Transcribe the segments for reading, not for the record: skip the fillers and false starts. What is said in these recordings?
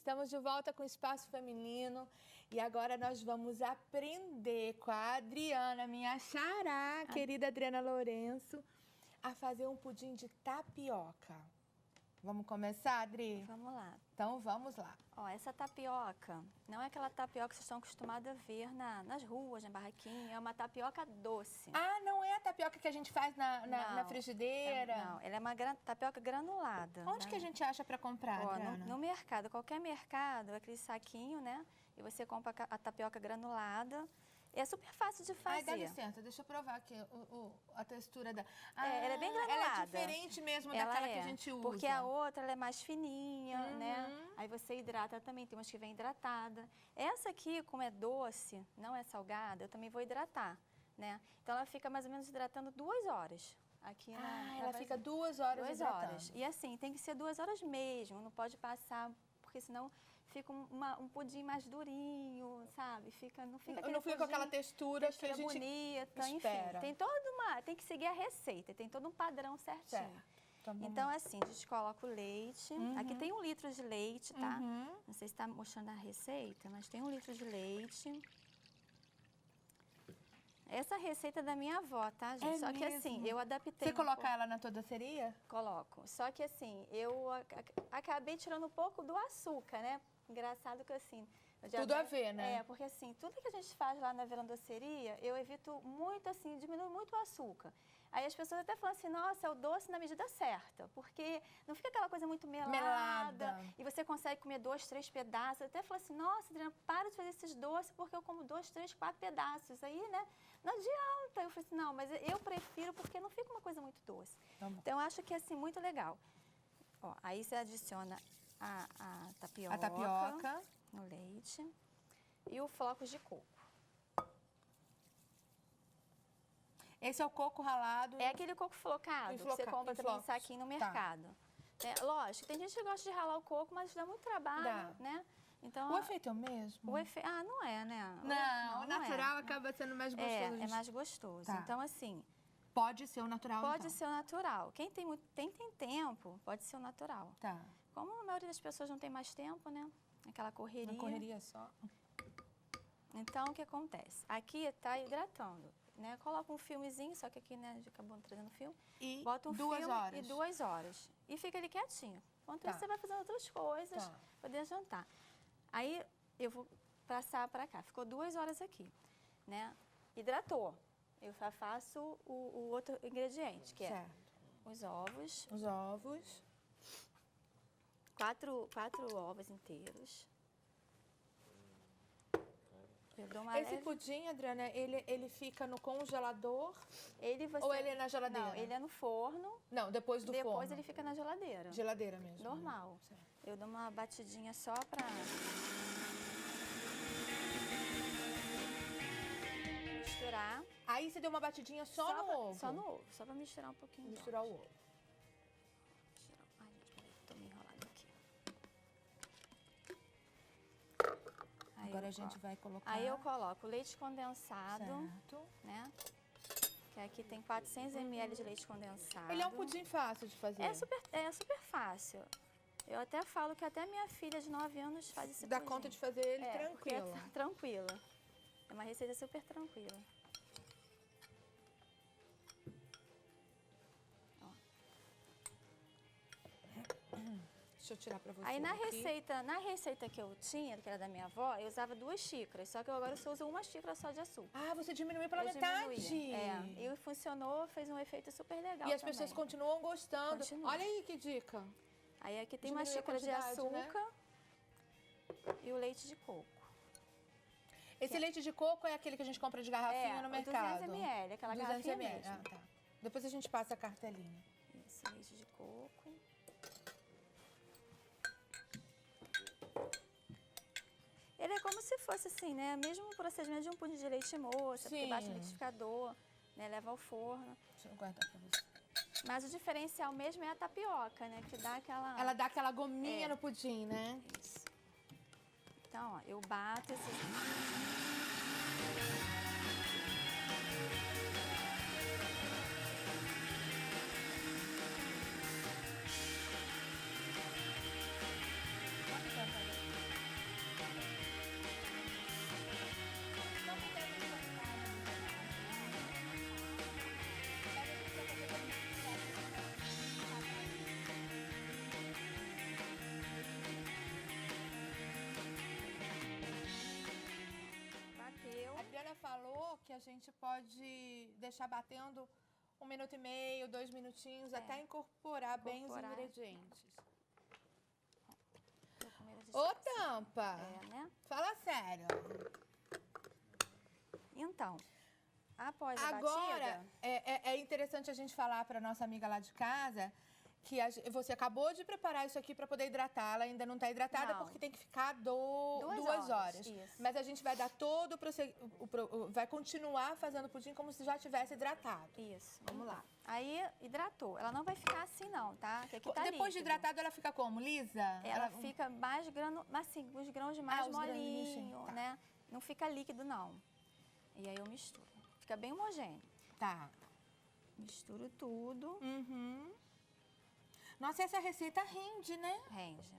Estamos de volta com o Espaço Feminino e agora nós vamos aprender com a Adriana, minha xará, querida Adriana Lourenço, a fazer um pudim de tapioca. Vamos começar, Adri? Vamos lá. Então, vamos lá. Ó, essa tapioca não é aquela tapioca que vocês estão acostumados a ver nas ruas, na barraquinha. É uma tapioca doce. Ah, não é a tapioca que a gente faz na frigideira? Não, ela é uma tapioca granulada. Onde que a gente acha para comprar, Ó, Adriana? no mercado, qualquer mercado, aquele saquinho, né? E você compra a tapioca granulada. É super fácil de fazer. Ai, dá licença, deixa eu provar aqui a textura da... ela é bem granulada. Ela é diferente mesmo daquela que a gente usa. Porque a outra ela é mais fininha, né? Aí você hidrata também, tem umas que vem hidratada. Essa aqui, como é doce, não é salgada, eu também vou hidratar, né? Então ela fica mais ou menos hidratando 2 horas. Aqui ela fica 2 horas 2 hidratando. horas. E assim, tem que ser 2 horas mesmo, não pode passar, porque senão fica um pudim mais durinho, sabe? Não fica com aquela textura que a gente bonita, espera. Enfim, tem que seguir a receita, tem todo um padrão certinho. Certo. Então, assim, a gente coloca o leite. Aqui tem 1 litro de leite, tá? Não sei se está mostrando a receita, mas tem 1 litro de leite. Essa receita é da minha avó, tá, gente? É Só que mesmo? assim, eu adaptei. Você coloca ela na tua doceria? Coloco. Só que assim, eu acabei tirando um pouco do açúcar, né? Engraçado que assim... Tudo a ver, né? É, porque assim, tudo que a gente faz lá na verandoceria, eu evito muito assim, diminuo muito o açúcar. Aí as pessoas até falam assim, nossa, é o doce na medida certa, porque não fica aquela coisa muito melada. E você consegue comer 2, 3 pedaços. Eu até falo assim, nossa, Adriana, para de fazer esses doces, porque eu como 2, 3, 4 pedaços. Aí, né, não adianta. Eu falei assim, não, mas eu prefiro porque não fica uma coisa muito doce. Então, eu acho que é assim, muito legal. Ó, aí você adiciona a tapioca no leite e o flocos de coco. Esse é o coco ralado? É aquele coco flocado que você compra também em saquinho no mercado. Tá. Lógico, tem gente que gosta de ralar o coco, mas dá muito trabalho, né? Então, o efeito é o mesmo? não é, né? Não, o natural acaba sendo mais gostoso. É mais gostoso. Tá. Então, assim... Pode ser o natural, Pode ser o natural. Quem tem tempo, pode ser o natural. Tá. Como a maioria das pessoas não tem mais tempo, né? Aquela correria. Uma correria só. Então, o que acontece? Aqui está hidratando, né? Coloca um filmezinho, só que aqui, né, a gente acabou trazendo filme. E bota um 2 filme horas. E 2 horas. E fica ali quietinho. Enquanto isso, você vai fazendo outras coisas, poder jantar. Aí, eu vou passar para cá. Ficou 2 horas aqui, né? Hidratou. Eu faço o outro ingrediente, que é os ovos. Os ovos. 4 ovos inteiros. Eu dou uma Esse pudim, Adriana, ele fica no congelador? Ou ele é na geladeira? Não, ele é no forno. Não, depois do forno. Depois ele fica na geladeira. Geladeira mesmo. Normal. Né? Eu dou uma batidinha só pra... misturar. Aí você deu uma batidinha só no ovo? Só no ovo, só pra misturar um pouquinho. Misturar o ovo. Ai, gente, peraí, tô me enrolando aqui. Agora a gente vai colocar... Aí eu coloco leite condensado, certo, né? Que aqui tem 400 ml de leite condensado. Ele é um pudim fácil de fazer? É super fácil. Eu até falo que até minha filha de 9 anos faz esse pudim. Dá conta de fazer ele tranquilo? É tranquila. É uma receita super tranquila. Ó. Deixa eu tirar pra você. Aí na receita que eu tinha, que era da minha avó, eu usava 2 xícaras, só que agora eu só uso 1 xícara só de açúcar. Ah, você diminuiu pela metade? E funcionou, fez um efeito super legal. E as pessoas continuam gostando. Continua. Olha aí que dica. Aí aqui tem 1 xícara de açúcar, né? E o leite de coco. Esse leite de coco é aquele que a gente compra de garrafinha no mercado? 200 ml, aquela garrafinha mesmo. Ah, tá. Depois a gente passa a cartelinha. Isso, leite de coco. Ele é como se fosse assim, né? Mesmo procedimento de um pudim de leite moça, porque bate no liquidificador, né? Leva ao forno. Deixa eu guardar pra você. Mas o diferencial mesmo é a tapioca, né? Que dá aquela... Ela dá aquela gominha no pudim, né? Isso. Então, ó, eu bato esse... Quanto tempo aí? a gente pode deixar batendo 1 minuto e meio, 2 minutinhos, até incorporar bem os ingredientes. Ô, Tampa! Né? Fala sério. Então, após a Agora, batida... é interessante a gente falar para nossa amiga lá de casa que você acabou de preparar isso aqui para poder hidratar. Ela ainda não está hidratada porque tem que ficar 2 horas. Isso. Mas a gente vai dar todo vai continuar fazendo o pudim como se já tivesse hidratado. Isso. Vamos lá. Aí, hidratou. Ela não vai ficar assim, não, tá? Que aqui tá Depois de líquido. hidratado, ela fica como? Lisa? Ela fica mais assim, os grãos mais molinhos, tá. né? Não fica líquido, não. E aí eu misturo. Fica bem homogêneo. Tá. Misturo tudo. Nossa, essa receita rende, né? Rende.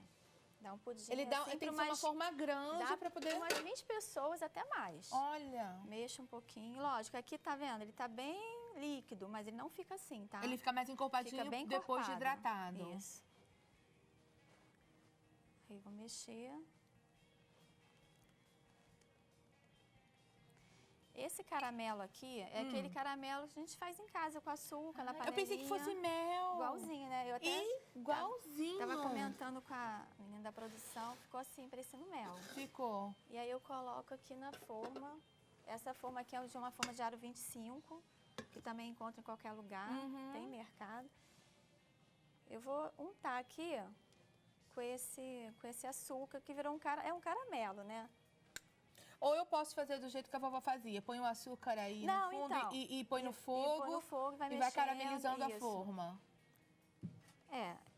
Dá um pudim. Ele tem que ser uma forma grande para poder... umas 20 pessoas, até mais. Olha. Mexa um pouquinho. Lógico, aqui tá vendo? Ele tá bem líquido, mas ele não fica assim, tá? Ele fica mais encorpadinho fica bem depois de encorpado. hidratado. Isso. Aí vou mexer. Esse caramelo aqui é aquele caramelo que a gente faz em casa com açúcar, na panelinha. Eu pensei que fosse mel. Igualzinho, né? Eu até igualzinho. Tava comentando com a menina da produção, ficou assim, parecendo mel. Ficou. E aí eu coloco aqui na forma. Essa forma aqui é de uma forma de aro 25, que também encontra em qualquer lugar, tem mercado. Eu vou untar aqui com esse açúcar que virou um caramelo, né? Ou eu posso fazer do jeito que a vovó fazia. Põe o açúcar aí no fundo e põe no fogo. E põe no fogo e vai caramelizando a forma.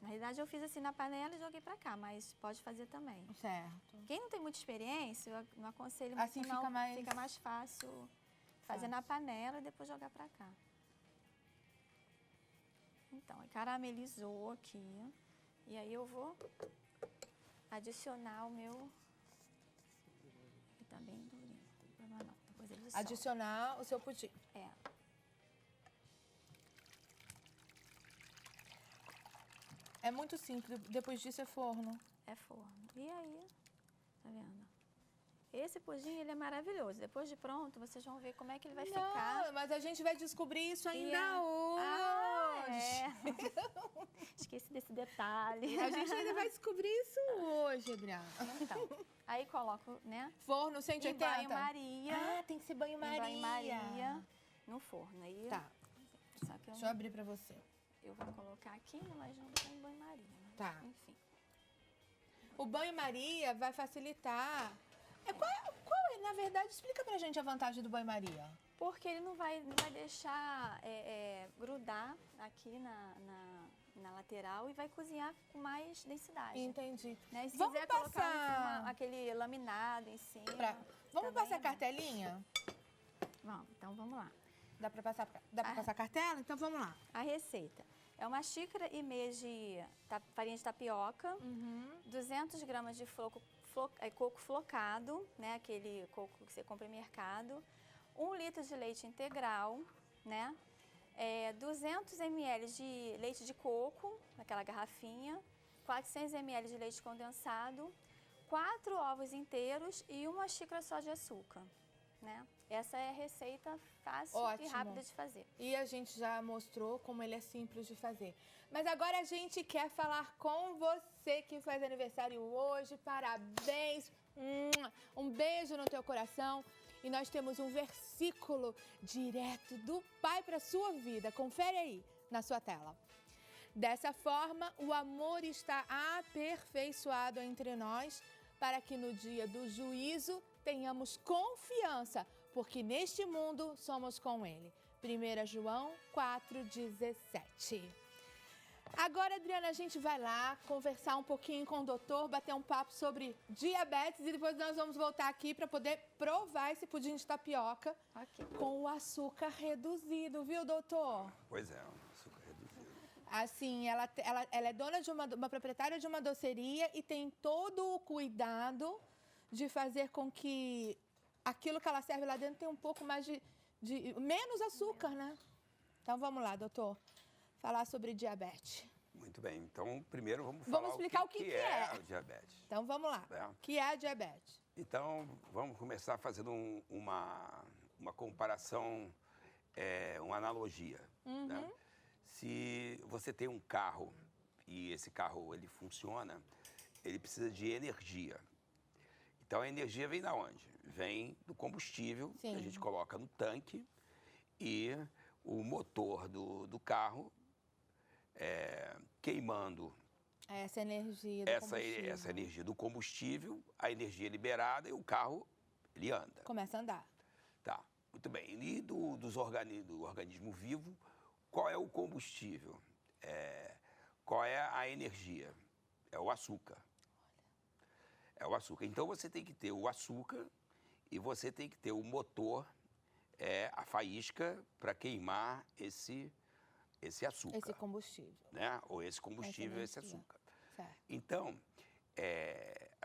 Na realidade eu fiz assim na panela e joguei pra cá, mas pode fazer também. Certo. Quem não tem muita experiência, eu não aconselho muito, assim não. Fica mais fácil fazer na panela e depois jogar pra cá. Então, caramelizou aqui. E aí eu vou adicionar o meu... Tá bem durinho, não tem problema não. Depois ele solta. Adicionar o seu pudim. É muito simples, depois disso é forno. É forno. E aí, tá vendo? Esse pudim, ele é maravilhoso. Depois de pronto, vocês vão ver como é que ele vai ficar. Mas a gente vai descobrir isso ainda hoje. Esqueci desse detalhe. A gente ainda vai descobrir isso hoje, Adriana. Então, aí coloco, né? Forno 180? Em banho-maria. Tem que ser banho-maria. Em banho-maria no forno. Aí, tá. Só que deixa eu abrir pra você. Eu vou colocar aqui, mas não tá em banho-maria. Né? Tá. Enfim. O banho-maria vai facilitar... na verdade, explica pra gente a vantagem do banho-maria. Porque ele não vai deixar grudar aqui na lateral e vai cozinhar com mais densidade. Entendi. Né? E se Vamos quiser colocar aquele laminado em cima... Vamos passar a cartelinha? Vamos, então vamos lá. Dá pra passar a cartela? Então vamos lá. A receita. É 1,5 xícaras de farinha de tapioca, 200 gramas de coco flocado, né? Aquele coco que você compra em mercado, 1 litro de leite integral, né? 200 ml de leite de coco, naquela garrafinha, 400 ml de leite condensado, 4 ovos inteiros e 1 xícara só de açúcar, né? Essa é a receita fácil e rápida de fazer. E a gente já mostrou como ele é simples de fazer. Mas agora a gente quer falar com você que faz aniversário hoje. Parabéns! Um beijo no teu coração. E nós temos um versículo direto do Pai para a sua vida. Confere aí na sua tela. Dessa forma, o amor está aperfeiçoado entre nós, para que no dia do juízo tenhamos confiança, porque neste mundo somos com Ele. 1 João 4,17. Agora, Adriana, a gente vai lá conversar um pouquinho com o doutor, bater um papo sobre diabetes e depois nós vamos voltar aqui para poder provar esse pudim de tapioca com o açúcar reduzido, viu, doutor? Pois é, o açúcar reduzido. Assim, ela é dona de uma proprietária de uma doceria e tem todo o cuidado de fazer com que aquilo que ela serve lá dentro tenha um pouco mais menos açúcar, né? Então, vamos lá, doutor. Falar sobre diabetes. Muito bem. Então, primeiro vamos falar explicar o que é o diabetes. Então, vamos lá. O que é a diabetes? Então, vamos começar fazendo uma comparação, uma analogia. Né? Se você tem um carro e esse carro ele funciona, ele precisa de energia. Então a energia vem da onde? Vem do combustível que a gente coloca no tanque e o motor do carro queimando essa energia essa energia do combustível, a energia liberada e o carro ele anda. Começa a andar. Tá, muito bem. E do organismo vivo, qual é o combustível? Qual é a energia? É o açúcar. É o açúcar. Então você tem que ter o açúcar e você tem que ter o motor, a faísca para queimar esse açúcar. Esse combustível. Né? Ou esse combustível, esse açúcar. Certo. Então,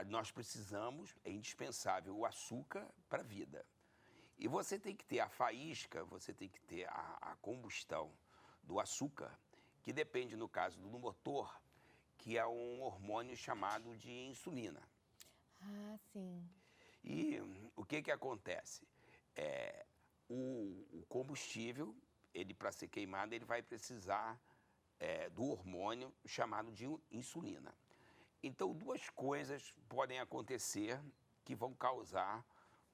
nós precisamos, é indispensável o açúcar para a vida. E você tem que ter a faísca, você tem que ter a combustão do açúcar, que depende, no caso do motor, que é um hormônio chamado de insulina. Ah, sim. E o que acontece? O combustível, ele para ser queimado, ele vai precisar do hormônio chamado de insulina. Então, duas coisas podem acontecer que vão causar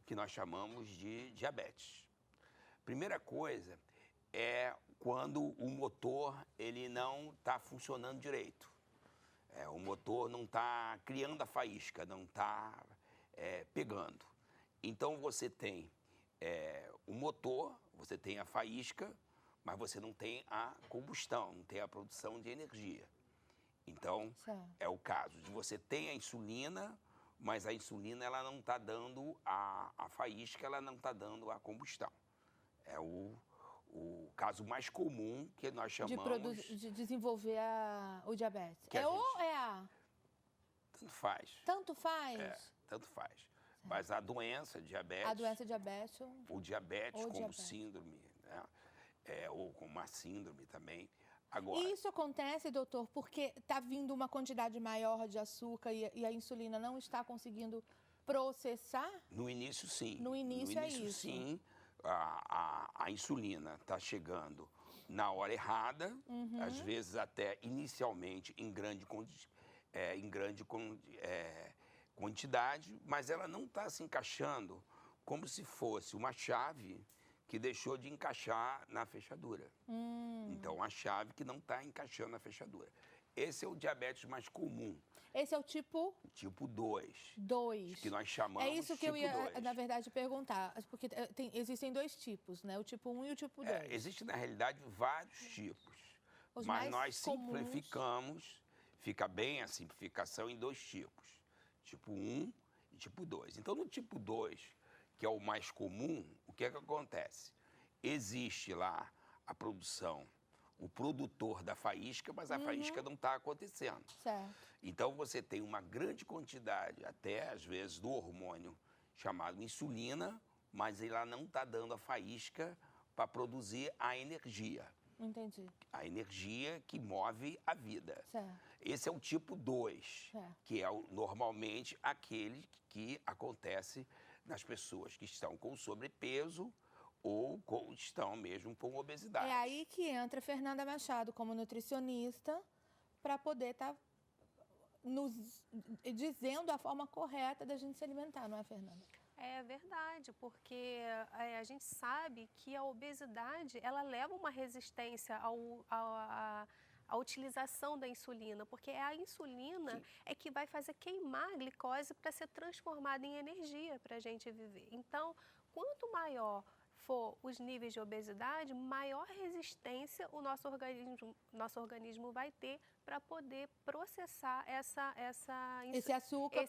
o que nós chamamos de diabetes. Primeira coisa é quando o motor ele não está funcionando direito. O motor não está criando a faísca, não está pegando. Então, você tem o motor, você tem a faísca, mas você não tem a combustão, não tem a produção de energia. Então, é o caso de você ter a insulina, mas a insulina ela não está dando a faísca, ela não está dando a combustão. É o caso mais comum que nós chamamos... De desenvolver o diabetes. Ou é A? Tanto faz. Tanto faz? Tanto faz. Mas a doença, diabetes... A doença diabetes... O diabetes como síndrome, né? Ou com uma síndrome também. Agora, e isso acontece, doutor, porque está vindo uma quantidade maior de açúcar e a insulina não está conseguindo processar? No início, sim. No início é isso. Sim. A insulina está chegando na hora errada, às vezes até inicialmente em grande quantidade, mas ela não está se encaixando como se fosse uma chave que deixou de encaixar na fechadura. Então, a chave que não está encaixando na fechadura. Esse é o diabetes mais comum. Esse é o tipo? Tipo 2. 2. Que nós chamamos de isso que tipo eu ia, 2. Na verdade, perguntar. Porque existem dois tipos, né? O tipo 1 e o tipo 2. Existem, na realidade, vários tipos. Mas nós simplificamos, fica bem a simplificação em dois tipos. Tipo 1 e tipo 2. Então, no tipo 2, que é o mais comum, o que acontece? Existe lá a produção, o produtor da faísca, mas a faísca não está acontecendo. Certo. Então, você tem uma grande quantidade, até às vezes, do hormônio chamado insulina, mas ela não está dando a faísca para produzir a energia. Entendi. A energia que move a vida. Certo. Esse é o tipo 2, que é normalmente aquele que acontece nas pessoas que estão com sobrepeso ou estão mesmo com obesidade. É aí que entra a Fernanda Machado como nutricionista para poder estar nos dizendo a forma correta da gente se alimentar, não é, Fernanda? É verdade, porque a gente sabe que a obesidade ela leva uma resistência à utilização da insulina, porque a insulina é que vai fazer queimar a glicose para ser transformada em energia para a gente viver. Então, quanto maior for os níveis de obesidade, maior resistência o nosso organismo vai ter para poder processar esse açúcar.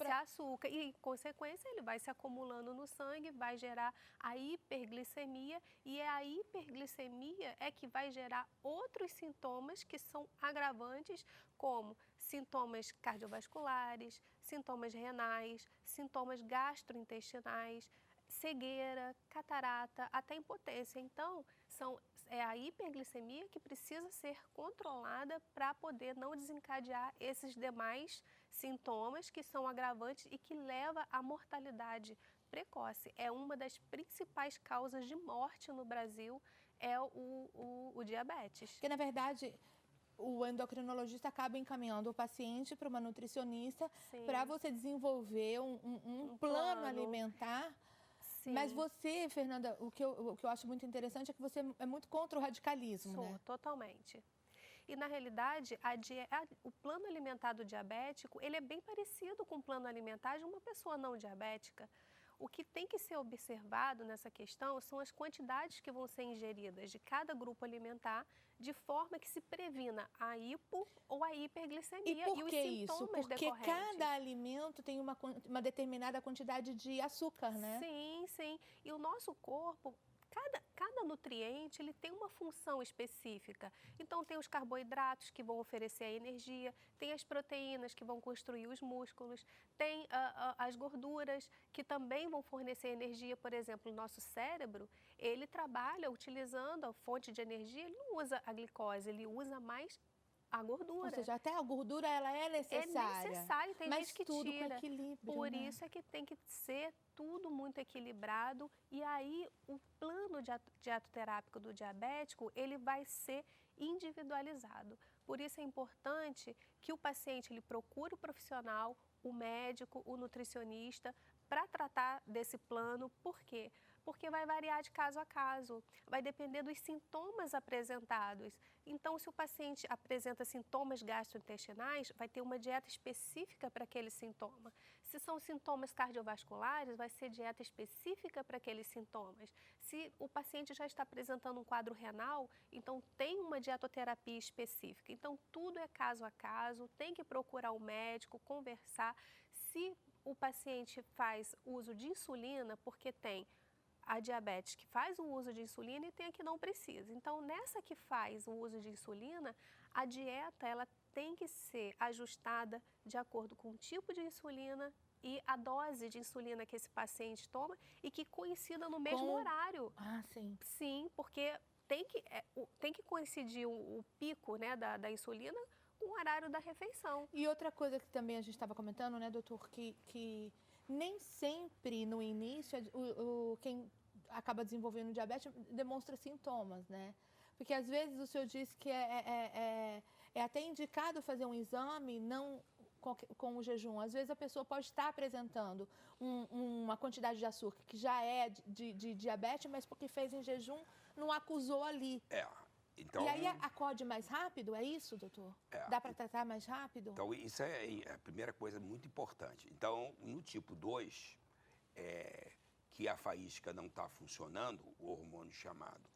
E, em consequência, ele vai se acumulando no sangue, vai gerar a hiperglicemia, e a hiperglicemia é que vai gerar outros sintomas que são agravantes, como sintomas cardiovasculares, sintomas renais, sintomas gastrointestinais, cegueira, catarata, até impotência. Então, é a hiperglicemia que precisa ser controlada para poder não desencadear esses demais sintomas que são agravantes e que leva à mortalidade precoce. É uma das principais causas de morte no Brasil, é o diabetes. Porque, na verdade, o endocrinologista acaba encaminhando o paciente para uma nutricionista para você desenvolver um plano alimentar. Sim. Mas você, Fernanda, o que eu acho muito interessante é que você é muito contra o radicalismo, Sou, né? Totalmente. E, na realidade, o plano alimentar do diabético, ele é bem parecido com o plano alimentar de uma pessoa não diabética. O que tem que ser observado nessa questão são as quantidades que vão ser ingeridas de cada grupo alimentar, de forma que se previna a hipo ou a hiperglicemia e os sintomas Porque decorrentes. cada alimento tem uma determinada quantidade de açúcar, né? Sim, sim. E o nosso corpo, cada nutriente, ele tem uma função específica. Então, tem os carboidratos que vão oferecer a energia, tem as proteínas que vão construir os músculos, tem as gorduras que também vão fornecer energia. Por exemplo, o nosso cérebro, ele trabalha utilizando a fonte de energia, ele não usa a glicose, ele usa mais a gordura. Ou seja, até a gordura, ela é necessária. É necessário, tem mas gente que tudo tira. com equilíbrio, Por né? isso é que tem que ser tudo muito equilibrado. E aí, o plano dietoterápico do diabético, ele vai ser individualizado. Por isso é importante que o paciente ele procure o profissional, o médico, o nutricionista, para tratar desse plano. Por quê? Porque vai variar de caso a caso, vai depender dos sintomas apresentados. Então, se o paciente apresenta sintomas gastrointestinais, vai ter uma dieta específica para aquele sintoma. Se são sintomas cardiovasculares, vai ser dieta específica para aqueles sintomas. Se o paciente já está apresentando um quadro renal, então tem uma dietoterapia específica. Então, tudo é caso a caso, tem que procurar um médico, conversar. Se o paciente faz uso de insulina, porque tem a diabetes que faz o uso de insulina e tem a que não precisa. Então, nessa que faz o uso de insulina, a dieta ela tem que ser ajustada de acordo com o tipo de insulina e a dose de insulina que esse paciente toma e que coincida no mesmo horário. Ah, sim. Sim, porque tem que coincidir o pico, né, da insulina com o horário da refeição. E outra coisa que também a gente estava comentando, né, doutor, que nem sempre no início quem acaba desenvolvendo diabetes demonstra sintomas, né? Porque às vezes o senhor disse que é até indicado fazer um exame não com o jejum. Às vezes a pessoa pode estar apresentando uma quantidade de açúcar que já é de diabetes, mas porque fez em jejum não acusou ali. Então, e aí acode mais rápido, é isso, doutor? Dá para tratar mais rápido? Então, isso é a primeira coisa muito importante. Então, no tipo 2, que a faísca não está funcionando, o hormônio chamado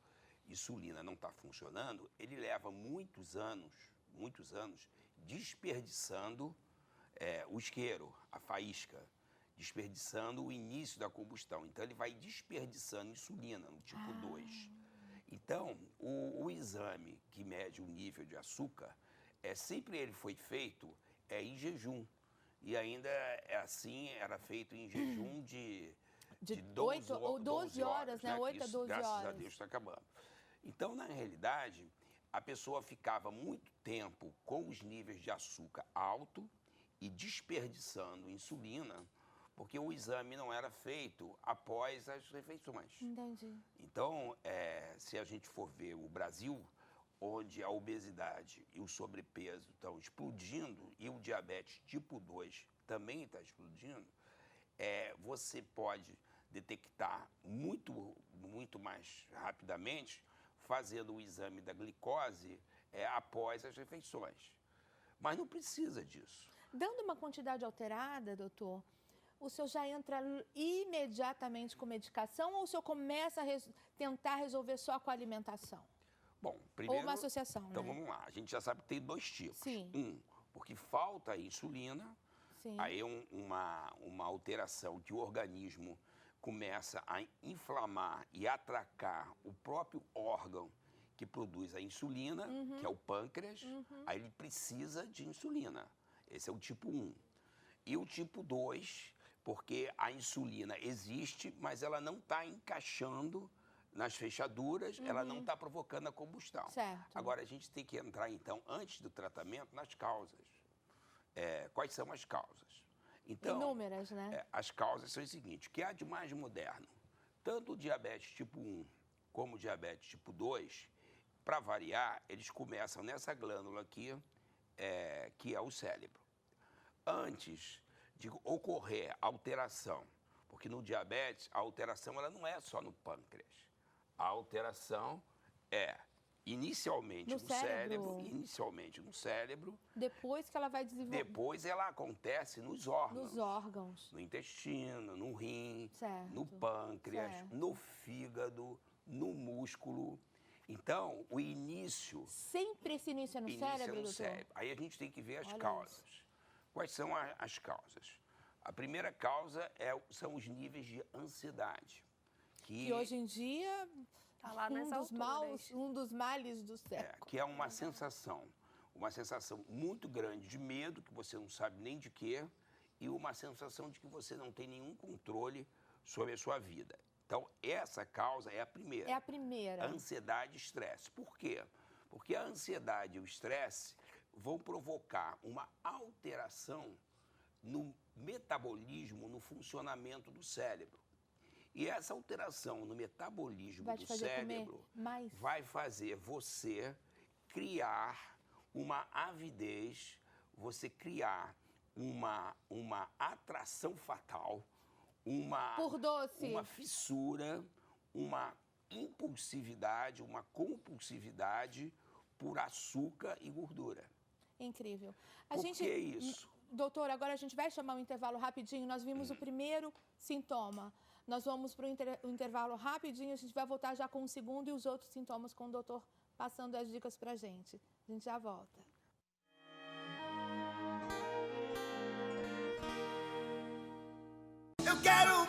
insulina não está funcionando, ele leva muitos anos desperdiçando o isqueiro, a faísca, desperdiçando o início da combustão. Então, ele vai desperdiçando insulina no tipo 2. Então, o exame que mede o nível de açúcar, sempre ele foi feito em jejum. E ainda era feito em jejum de 8 ou 12 horas, né? 8 a 12 horas. Graças a Deus está acabando. Então, na realidade, a pessoa ficava muito tempo com os níveis de açúcar alto e desperdiçando insulina, porque o exame não era feito após as refeições. Entendi. Então, se a gente for ver o Brasil, onde a obesidade e o sobrepeso estão explodindo e o diabetes tipo 2 também está explodindo, você pode detectar muito mais rapidamente fazendo o exame da glicose após as refeições. Mas não precisa disso. Dando uma quantidade alterada, doutor, o senhor já entra imediatamente com medicação ou o senhor começa a tentar resolver só com a alimentação? Bom, primeiro... Ou uma associação, Então, né? vamos lá. A gente já sabe que tem 2 tipos. Sim. Porque falta a insulina, Sim. aí é uma alteração que o organismo começa a inflamar e atracar o próprio órgão que produz a insulina, que é o pâncreas, aí ele precisa de insulina. Esse é o tipo 1. E o tipo 2, porque a insulina existe, mas ela não está encaixando nas fechaduras, ela não está provocando a combustão. Certo. Agora, a gente tem que entrar, então, antes do tratamento, nas causas. Quais são as causas? Então, inúmeras, né? as causas são as seguintes: o que há de mais moderno? Tanto o diabetes tipo 1 como o diabetes tipo 2, para variar, eles começam nessa glândula aqui, que é o cérebro. Antes de ocorrer alteração, porque no diabetes a alteração ela não é só no pâncreas. A alteração é inicialmente no cérebro. Depois que ela vai desenvolver. Depois ela acontece nos órgãos. Nos órgãos. No intestino, no rim, Certo. no pâncreas, Certo. no fígado, no músculo. Então, o início... Sempre esse início é no cérebro, doutor? Cérebro. Aí a gente tem que ver as Olha causas. isso. Quais são as causas? A primeira causa são os níveis de ansiedade. Que hoje em dia, Tá lá nas alturas. um dos males do século. Que é uma sensação muito grande de medo, que você não sabe nem de quê, e uma sensação de que você não tem nenhum controle sobre a sua vida. Então, essa causa é a primeira. É a primeira. Ansiedade e estresse. Por quê? Porque a ansiedade e o estresse vão provocar uma alteração no metabolismo, no funcionamento do cérebro. E essa alteração no metabolismo do cérebro vai fazer você criar uma avidez, você criar uma atração fatal, por doce, uma fissura, uma impulsividade, uma compulsividade por açúcar e gordura. Incrível. Por que isso? Doutor, agora a gente vai chamar um intervalo rapidinho. Nós vimos o primeiro sintoma. Nós vamos para o intervalo rapidinho. A gente vai voltar já com o segundo e os outros sintomas com o doutor passando as dicas para a gente. A gente já volta. Eu quero